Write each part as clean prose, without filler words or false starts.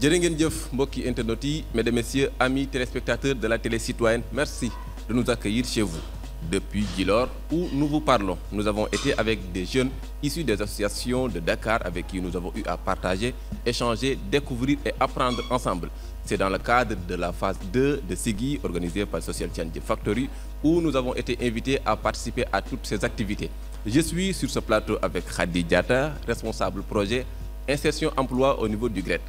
jërë ngeen jëf mbokki internautes yi, mesdames, messieurs, amis téléspectateurs de la télé citoyenne, merci de nous accueillir chez vous. Depuis Djilor, où nous vous parlons, nous avons été avec des jeunes issus des associations de Dakar avec qui nous avons eu à partager, échanger, découvrir et apprendre ensemble. C'est dans le cadre de la phase 2 de Siggi, organisée par Social Change Factory, où nous avons été invités à participer à toutes ces activités. Je suis sur ce plateau avec Khady Diatta, responsable projet Insertion Emploi au niveau du GRET.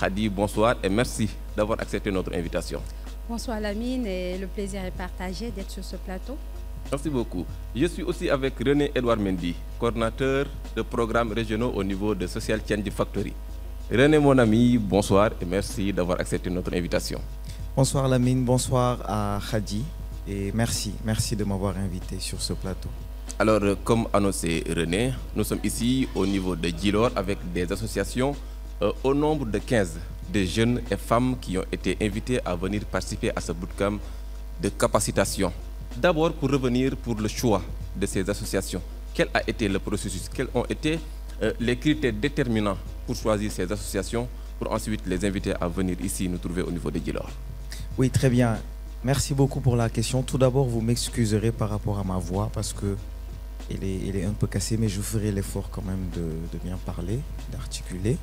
Khady, bonsoir et merci d'avoir accepté notre invitation. Bonsoir Lamine, et le plaisir est partagé d'être sur ce plateau. Merci beaucoup. Je suis aussi avec René-Edouard Mendy, coordinateur de programmes régionaux au niveau de Social Change Factory. René, mon ami, bonsoir et merci d'avoir accepté notre invitation. Bonsoir Lamine, bonsoir à Khady et merci de m'avoir invité sur ce plateau. Alors, comme annoncé René, nous sommes ici au niveau de Djilor avec des associations au nombre de 15 de jeunes et femmes qui ont été invités à venir participer à ce bootcamp de capacitation. D'abord, pour revenir pour le choix de ces associations, quel a été le processus? Quels ont été les critères déterminants pour choisir ces associations, pour ensuite les inviter à venir ici nous trouver au niveau de Djilor? Oui, très bien. Merci beaucoup pour la question. Tout d'abord, vous m'excuserez par rapport à ma voix parce que elle est un peu cassée, mais je ferai l'effort quand même de bien parler, d'articuler.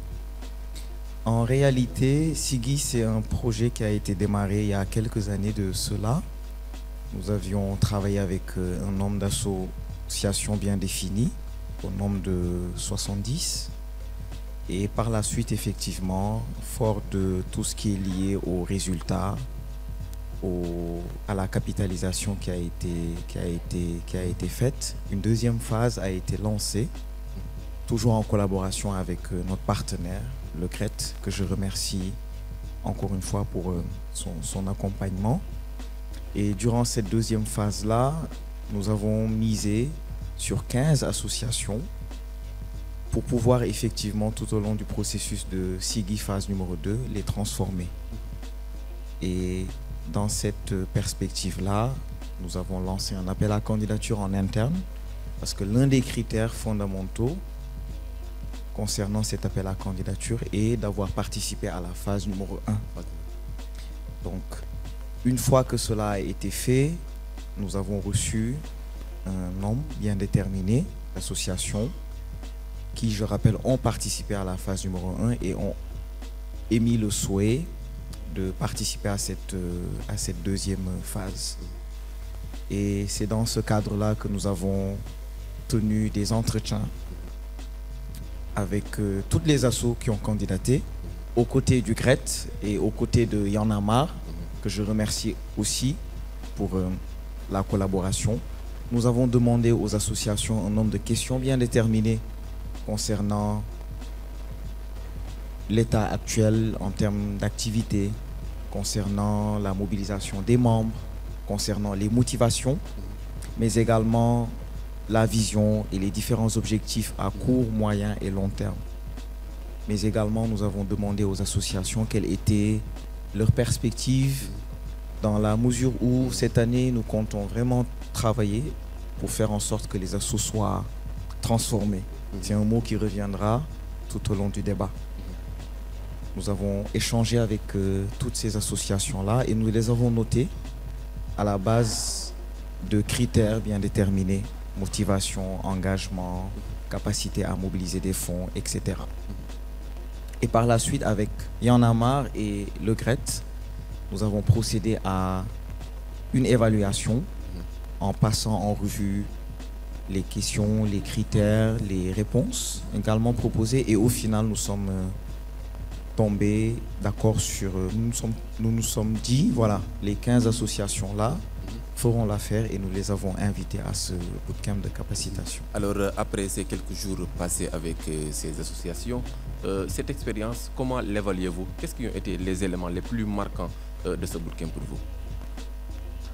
En réalité, Siggi, c'est un projet qui a été démarré il y a quelques années de cela. Nous avions travaillé avec un nombre d'associations bien défini, au nombre de 70. Et par la suite, effectivement, fort de tout ce qui est lié aux résultats, à la capitalisation qui a été faite, une deuxième phase a été lancée, toujours en collaboration avec notre partenaire, le GRET, que je remercie encore une fois pour son accompagnement. Et durant cette deuxième phase-là, nous avons misé sur 15 associations pour pouvoir effectivement, tout au long du processus de Siggi phase numéro 2, les transformer. Et dans cette perspective-là, nous avons lancé un appel à candidature en interne parce que l'un des critères fondamentaux concernant cet appel à candidature est d'avoir participé à la phase numéro 1. Donc, une fois que cela a été fait, nous avons reçu un nombre bien déterminé d'associations qui, je rappelle, ont participé à la phase numéro 1 et ont émis le souhait de participer à cette deuxième phase. Et c'est dans ce cadre-là que nous avons tenu des entretiens avec toutes les assos qui ont candidaté, aux côtés du GRET et aux côtés de Y'en a marre, que je remercie aussi pour la collaboration. Nous avons demandé aux associations un nombre de questions bien déterminées concernant l'état actuel en termes d'activité, concernant la mobilisation des membres, concernant les motivations, mais également la vision et les différents objectifs à court, moyen et long terme. Mais également, nous avons demandé aux associations quelles étaient leurs perspectives dans la mesure où cette année, nous comptons vraiment travailler pour faire en sorte que les assos soient transformés. C'est un mot qui reviendra tout au long du débat. Nous avons échangé avec toutes ces associations-là et nous les avons notées à la base de critères bien déterminés: motivation, engagement, capacité à mobiliser des fonds, etc. Et par la suite, avec Y'en a marre et le GRET, nous avons procédé à une évaluation en passant en revue les questions, les critères, les réponses également proposées. Et au final, nous sommes tombés d'accord sur... Nous nous sommes dit, voilà, les 15 associations-là feront l'affaire et nous les avons invités à ce bootcamp de capacitation. Alors, après ces quelques jours passés avec ces associations, cette expérience, comment l'évaluez-vous? Qu'est-ce qui ont été les éléments les plus marquants de ce bootcamp pour vous?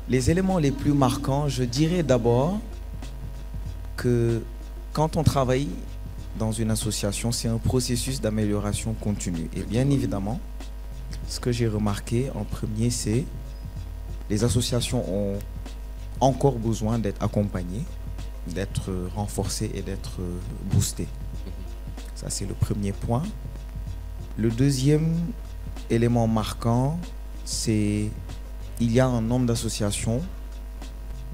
Les éléments les plus marquants, je dirais d'abord que quand on travaille dans une association, c'est un processus d'amélioration continue. Et bien évidemment, ce que j'ai remarqué en premier, c'est que les associations ont encore besoin d'être accompagnées, d'être renforcées et d'être boostées. Ça, c'est le premier point. Le deuxième élément marquant, c'est il y a un nombre d'associations,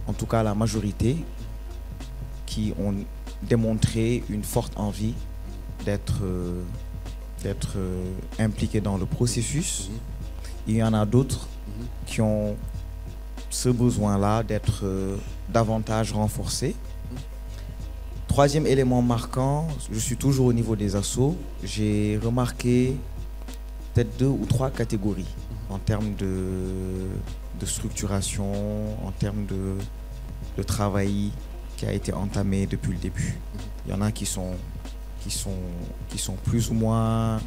en tout cas la majorité, qui ont démontré une forte envie d'être impliqués dans le processus. Il y en a d'autres qui ont ce besoin-là d'être davantage renforcés. Troisième élément marquant, je suis toujours au niveau des assos, j'ai remarqué peut-être 2 ou 3 catégories en termes de structuration, en termes de travail qui a été entamé depuis le début. Il y en a qui sont plus ou moins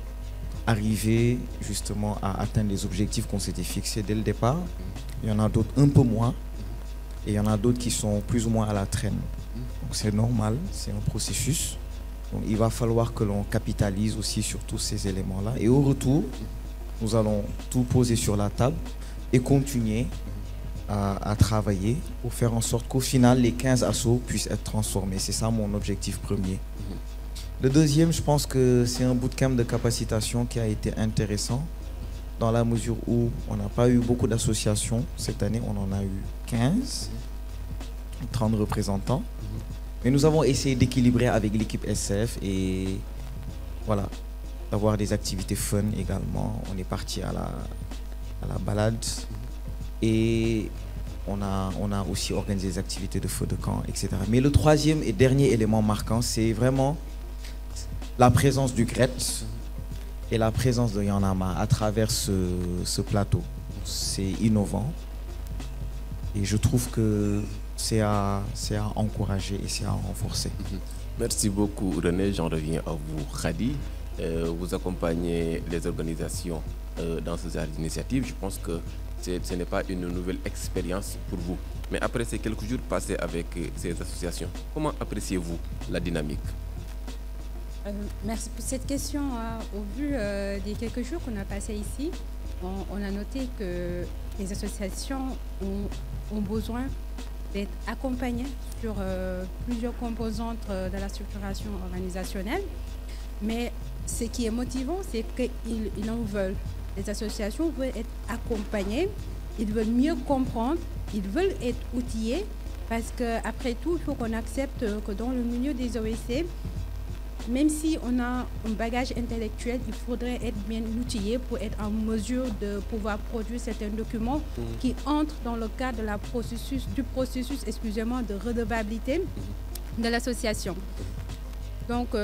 arrivés justement à atteindre les objectifs qu'on s'était fixés dès le départ. Il y en a d'autres un peu moins et il y en a d'autres qui sont plus ou moins à la traîne. Donc c'est normal, c'est un processus. Donc il va falloir que l'on capitalise aussi sur tous ces éléments-là. Et au retour, nous allons tout poser sur la table et continuer à travailler pour faire en sorte qu'au final, les 15 assos puissent être transformés. C'est ça mon objectif premier. Le deuxième, je pense que c'est un bootcamp de capacitation qui a été intéressant dans la mesure où on n'a pas eu beaucoup d'associations. Cette année, on en a eu 15, 30 représentants. Mais nous avons essayé d'équilibrer avec l'équipe SCF et voilà, d'avoir des activités fun également. On est parti à la balade et on a aussi organisé des activités de feu de camp, etc. Mais le troisième et dernier élément marquant, c'est vraiment la présence du GRET et la présence de Y'en a marre à travers ce plateau. C'est innovant et je trouve que c'est à encourager et c'est à renforcer. Merci beaucoup René, j'en reviens à vous Khady. Vous accompagnez les organisations dans ce genre d'initiative. Je pense que ce n'est pas une nouvelle expérience pour vous. Mais après ces quelques jours passés avec ces associations, comment appréciez-vous la dynamique? Merci pour cette question. Au vu des quelques jours qu'on a passés ici, on a noté que les associations ont besoin d'être accompagnées sur plusieurs composantes de la structuration organisationnelle. Mais ce qui est motivant, c'est qu'ils en veulent. Les associations veulent être accompagnées, ils veulent mieux comprendre, ils veulent être outillés, parce qu'après tout, il faut qu'on accepte que dans le milieu des OSC, même si on a un bagage intellectuel, il faudrait être bien outillé pour être en mesure de pouvoir produire certains documents qui entrent dans le cadre du processus de redevabilité de l'association. Donc,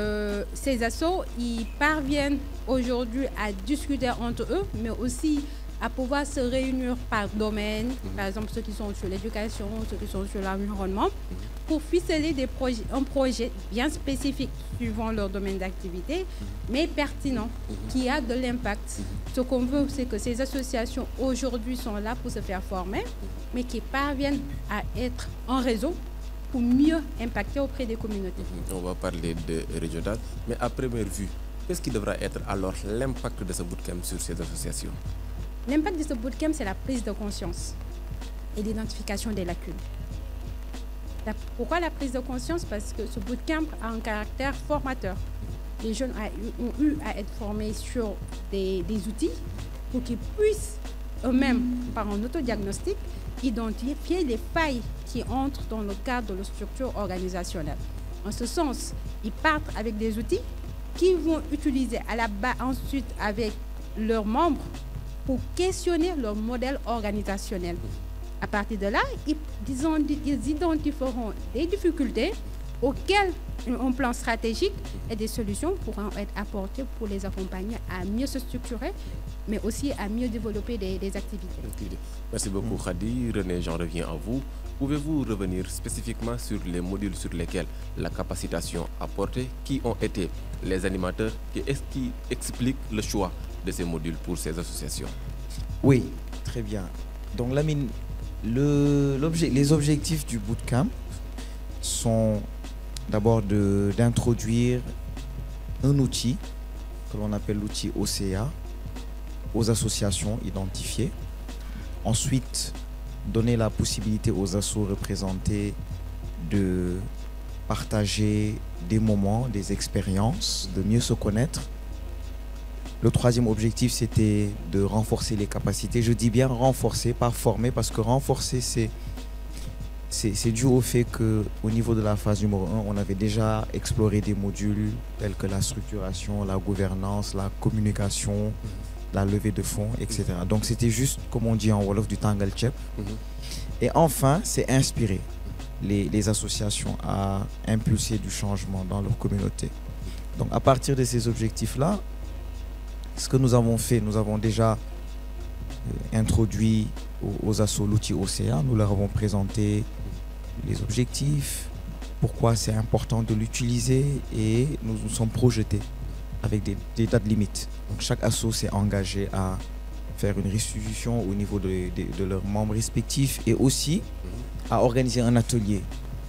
ces assos, ils parviennent aujourd'hui à discuter entre eux, mais aussi à pouvoir se réunir par domaine, par exemple ceux qui sont sur l'éducation, ceux qui sont sur l'environnement, pour ficeler un projet bien spécifique suivant leur domaine d'activité, mais pertinent, qui a de l'impact. Ce qu'on veut, c'est que ces associations aujourd'hui sont là pour se faire former, mais qui parviennent à être en réseau pour mieux impacter auprès des communautés. On va parler de régional, mais à première vue, qu'est-ce qui devra être alors l'impact de ce bootcamp sur ces associations? L'impact de ce bootcamp, c'est la prise de conscience et l'identification des lacunes. Pourquoi la prise de conscience? Parce que ce bootcamp a un caractère formateur. Les jeunes ont eu à être formés sur des outils pour qu'ils puissent eux-mêmes, par un autodiagnostic, identifier les failles qui entrent dans le cadre de la structure organisationnelle. En ce sens, ils partent avec des outils qu'ils vont utiliser à la base ensuite avec leurs membres pour questionner leur modèle organisationnel. À partir de là, ils identifieront des difficultés auxquelles un plan stratégique et des solutions pourront être apportées pour les accompagner à mieux se structurer, mais aussi à mieux développer des activités. Merci beaucoup Khady. René, j'en reviens à vous. Pouvez-vous revenir spécifiquement sur les modules sur lesquels la capacitation apportée, qui ont été les animateurs, qui expliquent le choix de ces modules pour ces associations? Oui, très bien. Donc Lamine, les objectifs du bootcamp sont d'abord d'introduire un outil que l'on appelle l'outil OCA aux associations identifiées. Ensuite, donner la possibilité aux assos représentés de partager des moments, des expériences, de mieux se connaître. Le troisième objectif, c'était de renforcer les capacités. Je dis bien renforcer, pas former, parce que renforcer, c'est dû au fait qu'au niveau de la phase numéro 1, on avait déjà exploré des modules tels que la structuration, la gouvernance, la communication, la levée de fonds, etc. Donc c'était juste, comme on dit en Wolof, du Tangal Chep. Et enfin, c'est inspirer les associations à impulser du changement dans leur communauté. Donc à partir de ces objectifs-là, ce que nous avons fait, nous avons déjà introduit aux assos l'outil OCA, nous leur avons présenté les objectifs, pourquoi c'est important de l'utiliser et nous nous sommes projetés avec des dates limites. Donc chaque asso s'est engagé à faire une restitution au niveau de leurs membres respectifs et aussi à organiser un atelier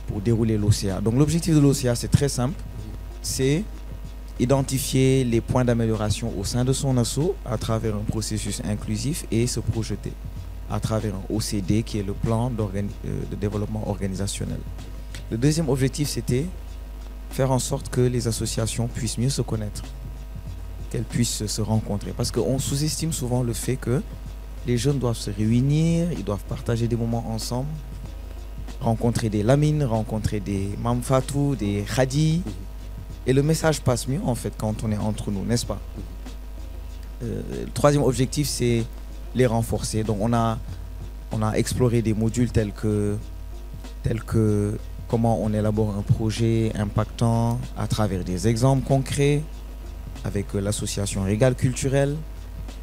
pour dérouler l'OCA. Donc l'objectif de l'OCA, c'est très simple, c'est identifier les points d'amélioration au sein de son asso à travers un processus inclusif et se projeter à travers un OCD qui est le plan de développement organisationnel. Le deuxième objectif, c'était faire en sorte que les associations puissent mieux se connaître, qu'elles puissent se rencontrer. Parce qu'on sous-estime souvent le fait que les jeunes doivent se réunir, ils doivent partager des moments ensemble, rencontrer des Lamine, rencontrer des Mamfatou, des Khadi. Et le message passe mieux en fait quand on est entre nous, n'est-ce pas? Le troisième objectif, c'est les renforcer. Donc on a exploré des modules tels que comment on élabore un projet impactant à travers des exemples concrets avec l'association Régal Culturel.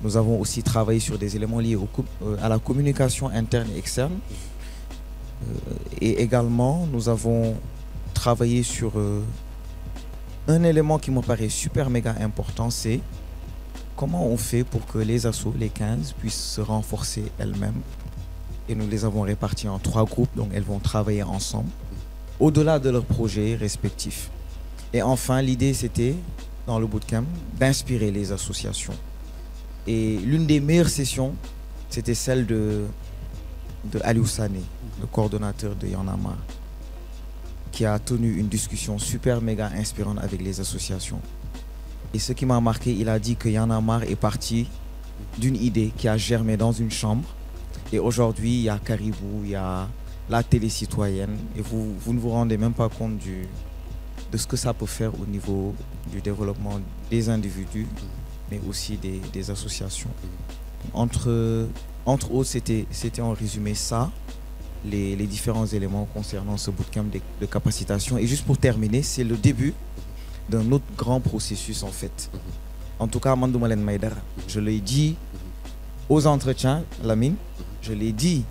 Nous avons aussi travaillé sur des éléments liés à la communication interne et externe. Et également, nous avons travaillé sur un élément qui me paraît super méga important, c'est comment on fait pour que les assos, les 15, puissent se renforcer elles-mêmes. Et nous les avons répartis en 3 groupes, donc elles vont travailler ensemble, au-delà de leurs projets respectifs. Et enfin, l'idée, c'était, dans le bootcamp, d'inspirer les associations. Et l'une des meilleures sessions, c'était celle de Aliou Sané, le coordonnateur de Y'en a marre, qui a tenu une discussion super méga inspirante avec les associations. Et ce qui m'a marqué, il a dit que Y'en a marre est parti d'une idée qui a germé dans une chambre. Et aujourd'hui, il y a Caribou, il y a la télé citoyenne. Et vous ne vous rendez même pas compte de ce que ça peut faire au niveau du développement des individus, mais aussi des associations. Entre autres, c'était en résumé ça, les différents éléments concernant ce bootcamp de capacitation. Et juste pour terminer, c'est le début d'un autre grand processus en fait. En tout cas, Mandou Malen Maïdara, je l'ai dit aux entretiens, Lamine, je l'ai dit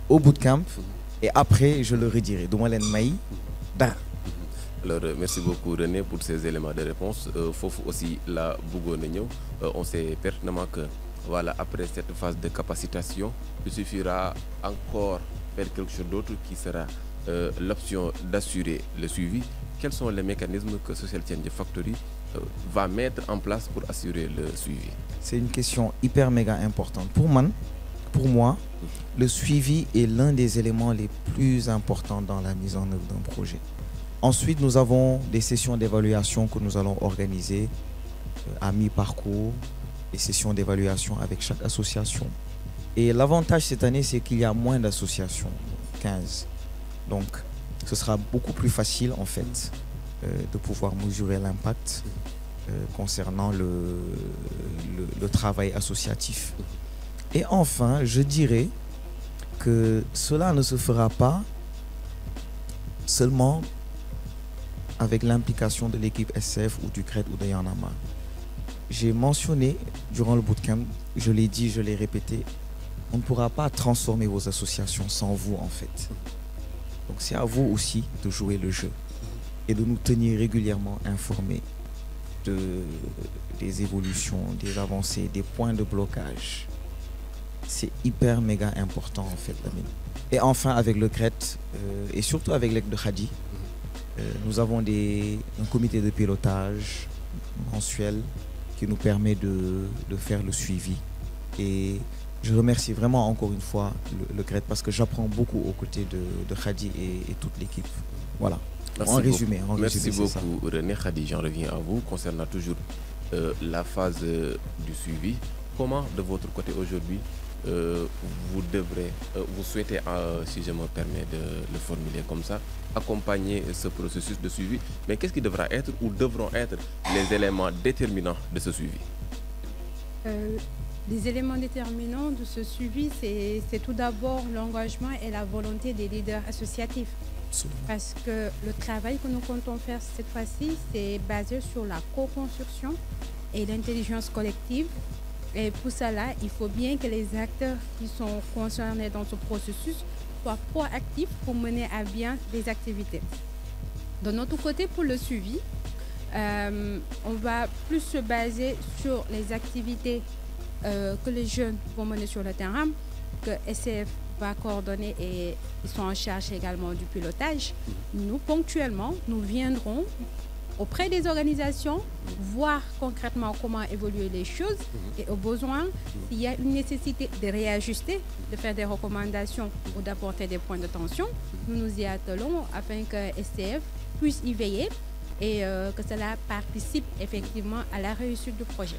au bootcamp et après je le redirai. Doumalen Maïdara. Alors, merci beaucoup René pour ces éléments de réponse. Fofu aussi la Bougonegno. On sait pertinemment que voilà, après cette phase de capacitation, il suffira encore faire quelque chose d'autre qui sera l'option d'assurer le suivi. Quels sont les mécanismes que Social Change Factory va mettre en place pour assurer le suivi? C'est une question hyper méga importante. Pour moi, le suivi est l'un des éléments les plus importants dans la mise en œuvre d'un projet. Ensuite, nous avons des sessions d'évaluation que nous allons organiser à mi-parcours, des sessions d'évaluation avec chaque association. Et l'avantage cette année, c'est qu'il y a moins d'associations, 15. Donc, ce sera beaucoup plus facile en fait de pouvoir mesurer l'impact concernant le travail associatif. Et enfin, je dirais que cela ne se fera pas seulement avec l'implication de l'équipe SCF ou du CRED ou de Y'en a marre. J'ai mentionné durant le bootcamp, je l'ai dit, je l'ai répété, on ne pourra pas transformer vos associations sans vous en fait. Donc c'est à vous aussi de jouer le jeu et de nous tenir régulièrement informés des évolutions, des avancées, des points de blocage. C'est hyper méga important en fait, Lamine. Et enfin avec le CRED et surtout avec l'EC de Khadi, nous avons un comité de pilotage mensuel qui nous permet de faire le suivi. Et je remercie vraiment encore une fois le CRED parce que j'apprends beaucoup aux côtés de Khadi et toute l'équipe. Voilà. Merci en résumé, Merci beaucoup René. Khadi, j'en reviens à vous. Concernant toujours la phase du suivi. Comment, de votre côté aujourd'hui, vous souhaitez, si je me permets de le formuler comme ça, accompagner ce processus de suivi, mais qu'est-ce qui devra être ou devront être les éléments déterminants de ce suivi? Les éléments déterminants de ce suivi, c'est tout d'abord l'engagement et la volonté des leaders associatifs. Absolument. Parce que le travail que nous comptons faire cette fois-ci, c'est basé sur la co-construction et l'intelligence collective. Et pour cela, il faut bien que les acteurs qui sont concernés dans ce processus soient proactifs pour mener à bien des activités. De notre côté, pour le suivi, on va plus se baser sur les activités que les jeunes vont mener sur le terrain, que SCF va coordonner et ils sont en charge également du pilotage. Nous, ponctuellement, nous viendrons auprès des organisations, voir concrètement comment évoluer les choses et au besoin, s'il y a une nécessité de réajuster, de faire des recommandations ou d'apporter des points de tension, nous nous y attelons afin que SCF puisse y veiller et que cela participe effectivement à la réussite du projet.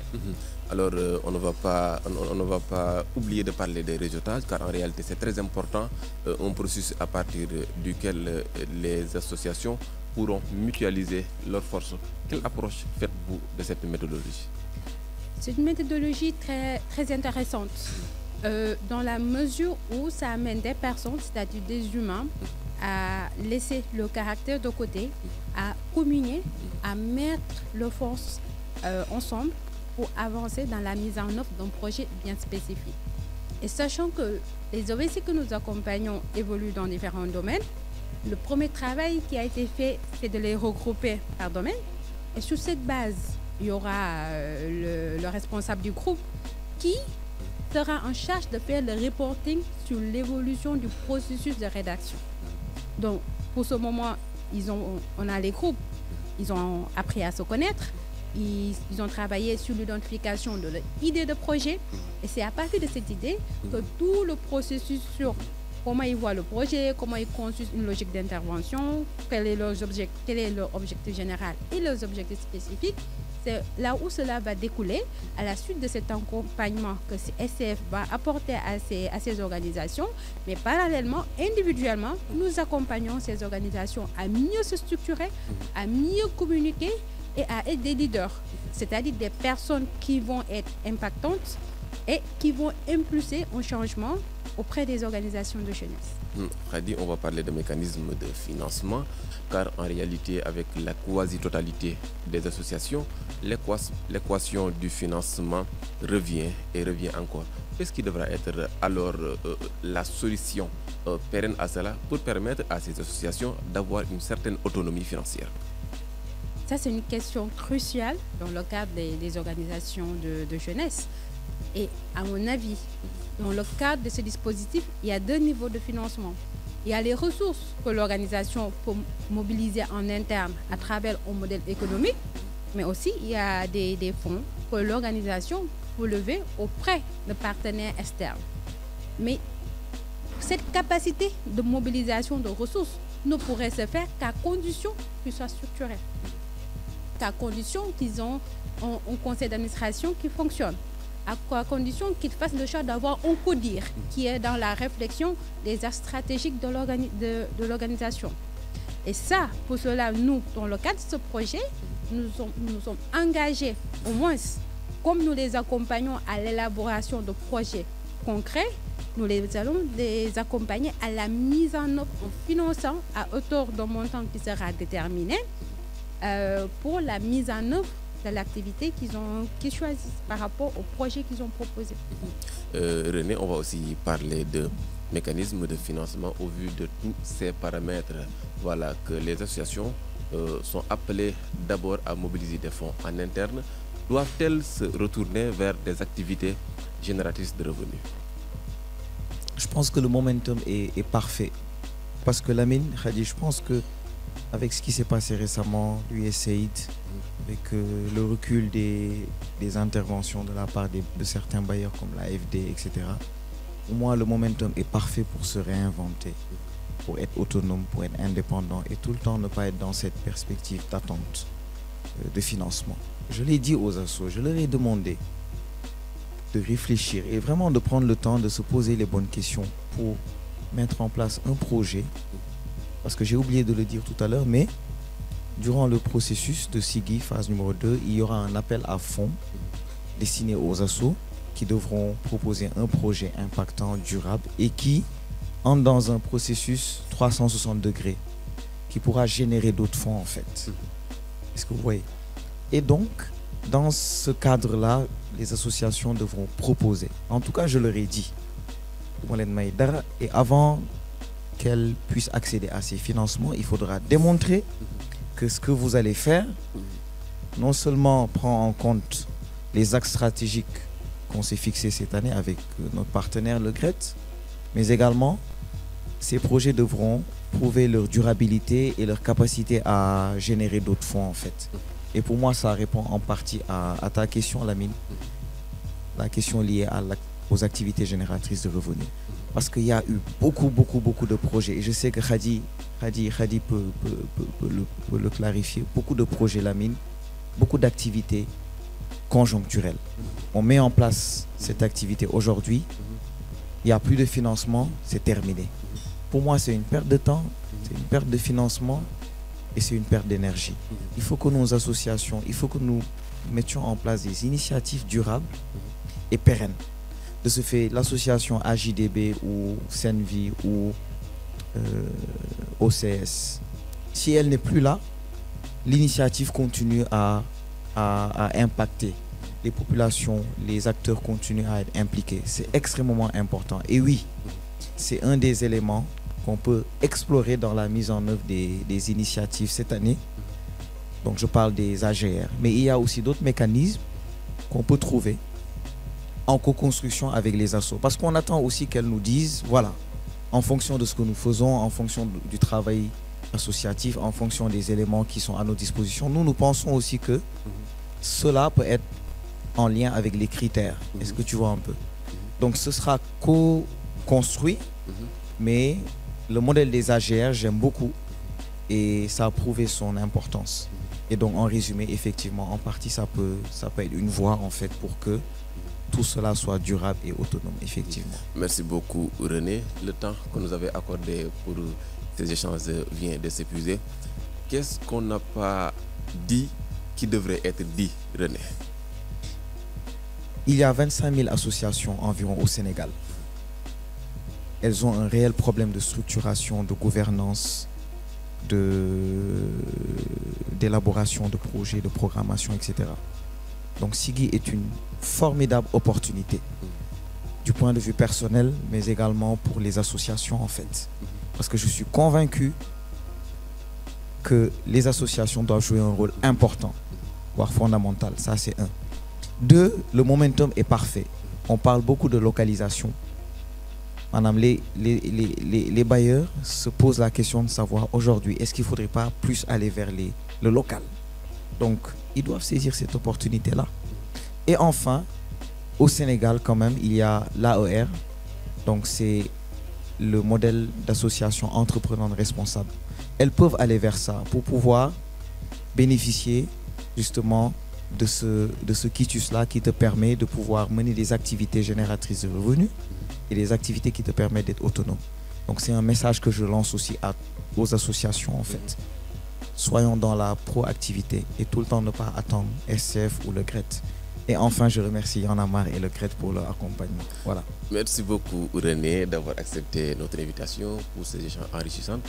Alors, on ne va pas oublier de parler des réseautages, car en réalité, c'est très important, un processus à partir duquel les associations pourront mutualiser leurs forces. Quelle approche faites-vous de cette méthodologie? C'est une méthodologie très, très intéressante, dans la mesure où ça amène des personnes, c'est-à-dire des humains, à laisser le caractère de côté, à communier, à mettre leurs forces ensemble pour avancer dans la mise en œuvre d'un projet bien spécifique. Et sachant que les OVC que nous accompagnons évoluent dans différents domaines, le premier travail qui a été fait, c'est de les regrouper par domaine. Et sur cette base, il y aura le responsable du groupe qui sera en charge de faire le reporting sur l'évolution du processus de rédaction. Donc, pour ce moment, on a les groupes, ils ont appris à se connaître, ils ont travaillé sur l'identification de l'idée de projet. Et c'est à partir de cette idée que tout le processus sur comment ils voient le projet, comment ils construisent une logique d'intervention, quel est leur objectif général et leurs objectifs spécifiques. C'est là où cela va découler à la suite de cet accompagnement que SCF va apporter à ces organisations. Mais parallèlement, individuellement, nous accompagnons ces organisations à mieux se structurer, à mieux communiquer et à être des leaders, c'est-à-dire des personnes qui vont être impactantes et qui vont impulser un changement auprès des organisations de jeunesse. Khady, on va parler de mécanismes de financement, car en réalité, avec la quasi-totalité des associations, l'équation du financement revient et revient encore. Qu'est-ce qui devra être alors la solution pérenne à cela pour permettre à ces associations d'avoir une certaine autonomie financière? Ça, c'est une question cruciale dans le cadre des organisations de jeunesse. Et à mon avis, dans le cadre de ce dispositif, il y a deux niveaux de financement. Il y a les ressources que l'organisation peut mobiliser en interne à travers un modèle économique, mais aussi il y a des fonds que l'organisation peut lever auprès de partenaires externes. Mais cette capacité de mobilisation de ressources ne pourrait se faire qu'à condition qu'ils soient structurés, qu'à condition qu'ils ont un conseil d'administration qui fonctionne, à condition qu'ils fassent le choix d'avoir un CODIR qui est dans la réflexion des axes stratégiques de l'organisation. Et ça, pour cela, nous, dans le cadre de ce projet, nous sommes engagés, au moins, comme nous les accompagnons à l'élaboration de projets concrets, nous allons les accompagner à la mise en œuvre en finançant à hauteur d'un montant qui sera déterminé pour la mise en œuvre de l'activité qu'ils choisissent par rapport au projet qu'ils ont proposé. René, on va aussi parler de mécanismes de financement au vu de tous ces paramètres. Voilà, que les associations sont appelées d'abord à mobiliser des fonds en interne. Doivent-elles se retourner vers des activités génératrices de revenus? Je pense que le momentum est parfait. Parce que Lamine, Khady, je pense que avec ce qui s'est passé récemment, l'USAID, avec le recul des interventions de la part de certains bailleurs comme l'AFD, etc. Pour moi, le momentum est parfait pour se réinventer, pour être autonome, pour être indépendant et tout le temps ne pas être dans cette perspective d'attente de financement. je l'ai dit aux assos, je leur ai demandé de réfléchir et vraiment de prendre le temps de se poser les bonnes questions pour mettre en place un projet. Parce que j'ai oublié de le dire tout à l'heure, mais durant le processus de SIGI, phase numéro 2, il y aura un appel à fonds destiné aux assos qui devront proposer un projet impactant, durable et qui entre dans un processus 360 degrés qui pourra générer d'autres fonds en fait. Est-ce que vous voyez? Et donc, dans ce cadre-là, les associations devront proposer. En tout cas, je leur ai dit. Et avant qu'elles puissent accéder à ces financements, il faudra démontrer que ce que vous allez faire, non seulement prend en compte les axes stratégiques qu'on s'est fixés cette année avec notre partenaire le GRET, mais également ces projets devront prouver leur durabilité et leur capacité à générer d'autres fonds en fait. Et pour moi, ça répond en partie à ta question, Lamine, la question liée aux activités génératrices de revenus. Parce qu'il y a eu beaucoup de projets. Et je sais que Khadi peut le clarifier. Beaucoup de projets, Lamine, beaucoup d'activités conjoncturelles. On met en place cette activité aujourd'hui. Il n'y a plus de financement, c'est terminé. Pour moi, c'est une perte de temps, c'est une perte de financement et c'est une perte d'énergie. Il faut que nos associations, il faut que nous mettions en place des initiatives durables et pérennes. De ce fait, l'association AJDB ou Senvi ou OCS, si elle n'est plus là, l'initiative continue à impacter les populations, les acteurs continuent à être impliqués. C'est extrêmement important. Et oui, c'est un des éléments qu'on peut explorer dans la mise en œuvre des initiatives cette année. Donc je parle des AGR. Mais il y a aussi d'autres mécanismes qu'on peut trouver en co-construction avec les assos. Parce qu'on attend aussi qu'elles nous disent, voilà, en fonction de ce que nous faisons, en fonction du travail associatif, en fonction des éléments qui sont à notre disposition, nous pensons aussi que cela peut être en lien avec les critères. Est-ce que tu vois un peu? Donc ce sera co-construit, mais le modèle des AGR, j'aime beaucoup et ça a prouvé son importance. Et donc en résumé, effectivement, en partie, ça peut être une voie en fait pour que tout cela soit durable et autonome, effectivement. Merci beaucoup, René. Le temps que nous avez accordé pour ces échanges vient de s'épuiser. Qu'est-ce qu'on n'a pas dit qui devrait être dit, René? Il y a 25 000 associations environ au Sénégal. Elles ont un réel problème de structuration, de gouvernance, d'élaboration de projets, de programmation, etc. Donc SIGI est une formidable opportunité du point de vue personnel, mais également pour les associations en fait. Parce que je suis convaincu que les associations doivent jouer un rôle important, voire fondamental. Ça, c'est un. Deux, le momentum est parfait. On parle beaucoup de localisation. Madame, les bailleurs se posent la question de savoir aujourd'hui, est-ce qu'il ne faudrait pas plus aller vers le local? Donc, ils doivent saisir cette opportunité-là. Et enfin, au Sénégal, quand même, il y a l'AER. Donc, c'est le modèle d'association entreprenante responsable. Elles peuvent aller vers ça pour pouvoir bénéficier justement de ce quitus-là qui te permet de pouvoir mener des activités génératrices de revenus et des activités qui te permettent d'être autonome. Donc, c'est un message que je lance aussi aux associations, en fait. Soyons dans la proactivité et tout le temps ne pas attendre SCF ou le GRET. Et enfin, je remercie Y'en a marre et le GRET pour leur accompagnement. Voilà. Merci beaucoup, René, d'avoir accepté notre invitation pour ces échanges enrichissants.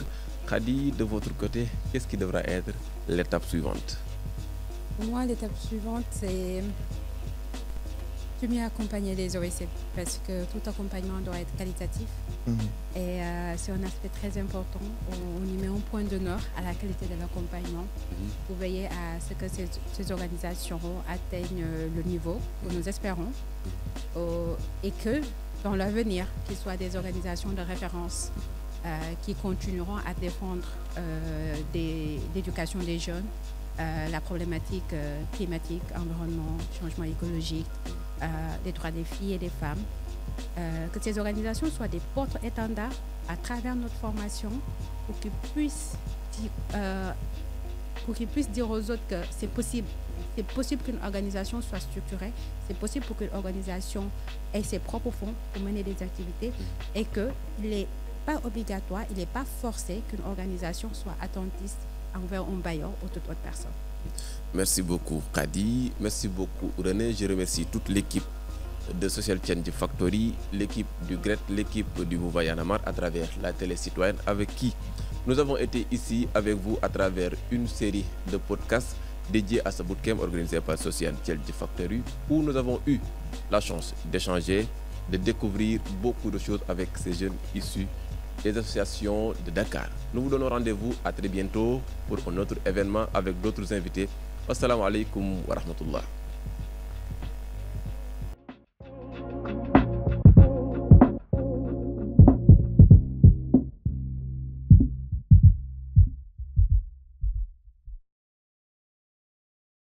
Khadi, de votre côté, qu'est-ce qui devra être l'étape suivante? Pour moi, l'étape suivante, c'est de mieux accompagner les OSC parce que tout accompagnement doit être qualitatif. Et c'est un aspect très important. On y met un point d'honneur à la qualité de l'accompagnement pour veiller à ce que ces organisations atteignent le niveau que nous espérons et que dans l'avenir, qu'ils soient des organisations de référence qui continueront à défendre l'éducation des jeunes, la problématique climatique, environnement, changement écologique, des droits des filles et des femmes. Que ces organisations soient des porte-étendards à travers notre formation pour qu'ils puissent dire aux autres que c'est possible c'est possible qu'une organisation soit structurée, c'est possible pour qu'une organisation ait ses propres fonds pour mener des activités et qu'il n'est pas obligatoire, il n'est pas forcé qu'une organisation soit attentiste envers un bailleur ou toute autre personne. Merci beaucoup Khady, merci beaucoup René. Je remercie toute l'équipe de Social Change Factory, l'équipe du GRET, l'équipe du Mouvement Y en a marre à travers la télé citoyenne avec qui nous avons été ici avec vous à travers une série de podcasts dédiés à ce bootcamp organisé par Social Change Factory où nous avons eu la chance d'échanger, de découvrir beaucoup de choses avec ces jeunes issus des associations de Dakar. Nous vous donnons rendez-vous à très bientôt pour un autre événement avec d'autres invités. Assalamu alaikum wa rahmatullah.